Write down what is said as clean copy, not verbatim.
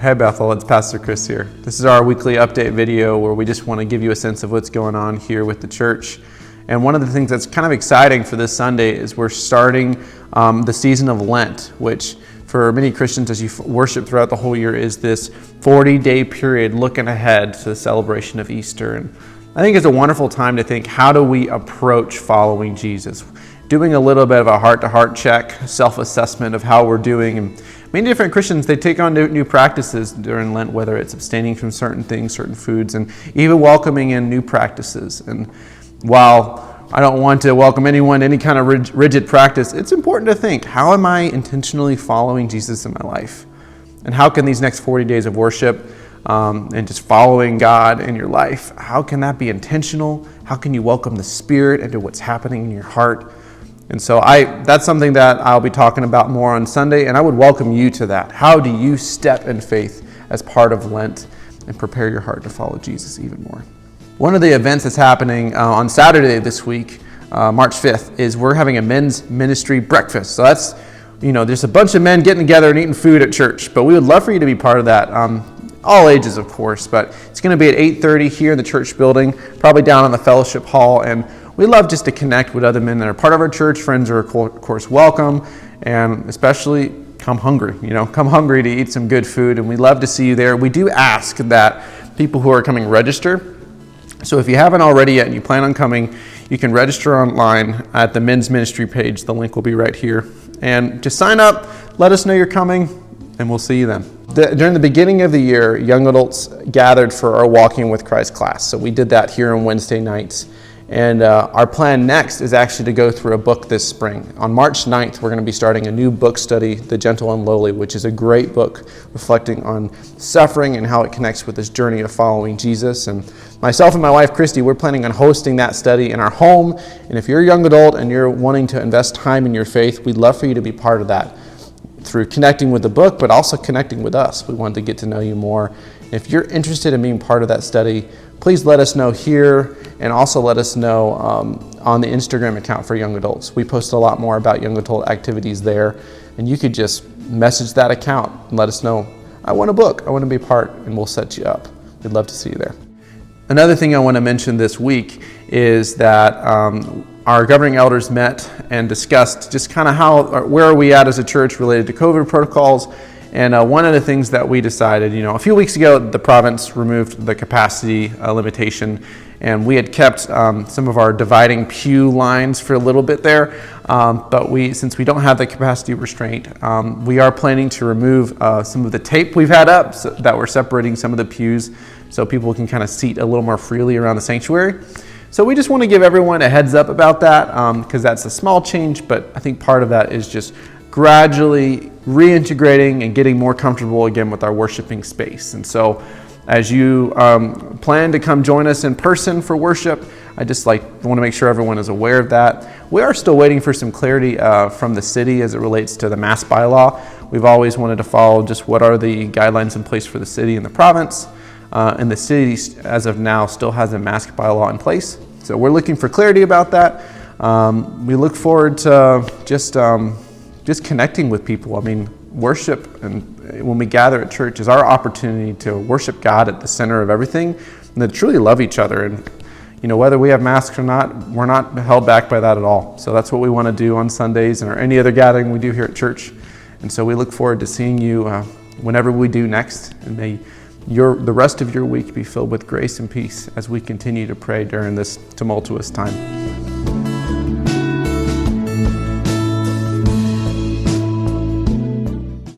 Hey Bethel, it's Pastor Chris here. This is our weekly update video where we just want to give you a sense of what's going on here with the church. And one of the things that's kind of exciting for this Sunday is we're starting the season of Lent, which for many Christians as you worship throughout the whole year is this 40-day period looking ahead to the celebration of Easter. And I think it's a wonderful time to think, how do we approach following Jesus? Doing a little bit of a heart-to-heart check, self-assessment of how we're doing. And many different Christians, they take on new practices during Lent, whether it's abstaining from certain things, certain foods, and even welcoming in new practices. And while I don't want to welcome anyone to any kind of rigid practice, it's important to think, how am I intentionally following Jesus in my life? And how can these next 40 days of worship and just following God in your life, how can that be intentional? How can you welcome the Spirit into what's happening in your heart? And so that's something that I'll be talking about more on Sunday, and I would welcome you to that. How do you step in faith as part of Lent and prepare your heart to follow Jesus even more? One of the events that's happening on Saturday this week, March 5th, is we're having a men's ministry breakfast. So that's, there's a bunch of men getting together and eating food at church, but we would love for you to be part of that. All ages, of course, but it's going to be at 8:30 here in the church building, probably down in the fellowship hall, and we love just to connect with other men that are part of our church. Friends are, of course, welcome, and especially come hungry. Come hungry to eat some good food, and we love to see you there. We do ask that people who are coming register. So if you haven't already yet and you plan on coming, you can register online at the men's ministry page. The link will be right here. And just sign up, let us know you're coming, and we'll see you then. During the beginning of the year, young adults gathered for our Walking with Christ class. So we did that here on Wednesday nights. And our plan next is actually to go through a book this spring. On March 9th, we're going to be starting a new book study, The Gentle and Lowly, which is a great book reflecting on suffering and how it connects with this journey of following Jesus. And myself and my wife, Christy, we're planning on hosting that study in our home. And if you're a young adult and you're wanting to invest time in your faith, we'd love for you to be part of that through connecting with the book, but also connecting with us. We want to get to know you more. If you're interested in being part of that study, please let us know here, and also let us know on the Instagram account for young adults. We post a lot more about young adult activities there, and you could just message that account and let us know, I want a book, I want to be part, and we'll set you up. We'd love to see you there. Another thing I want to mention this week is that our governing elders met and discussed just kind of where are we at as a church related to COVID protocols. And one of the things that we decided, a few weeks ago, the province removed the capacity limitation, and we had kept some of our dividing pew lines for a little bit there. But since we don't have the capacity restraint, we are planning to remove some of the tape we've had up that we're separating some of the pews so people can kind of seat a little more freely around the sanctuary. So we just want to give everyone a heads up about that because that's a small change, but I think part of that is just gradually reintegrating and getting more comfortable again with our worshiping space. And so as you plan to come join us in person for worship, I just want to make sure everyone is aware of that. We are still waiting for some clarity from the city as it relates to the mask bylaw. We've always wanted to follow just what are the guidelines in place for the city and the province. And the city, as of now, still has a mask bylaw in place. So we're looking for clarity about that. We look forward to just connecting with people. I mean, worship, and when we gather at church, is our opportunity to worship God at the center of everything and to truly love each other. And, whether we have masks or not, we're not held back by that at all. So that's what we want to do on Sundays and or any other gathering we do here at church. And so we look forward to seeing you whenever we do next. And may the rest of your week be filled with grace and peace as we continue to pray during this tumultuous time.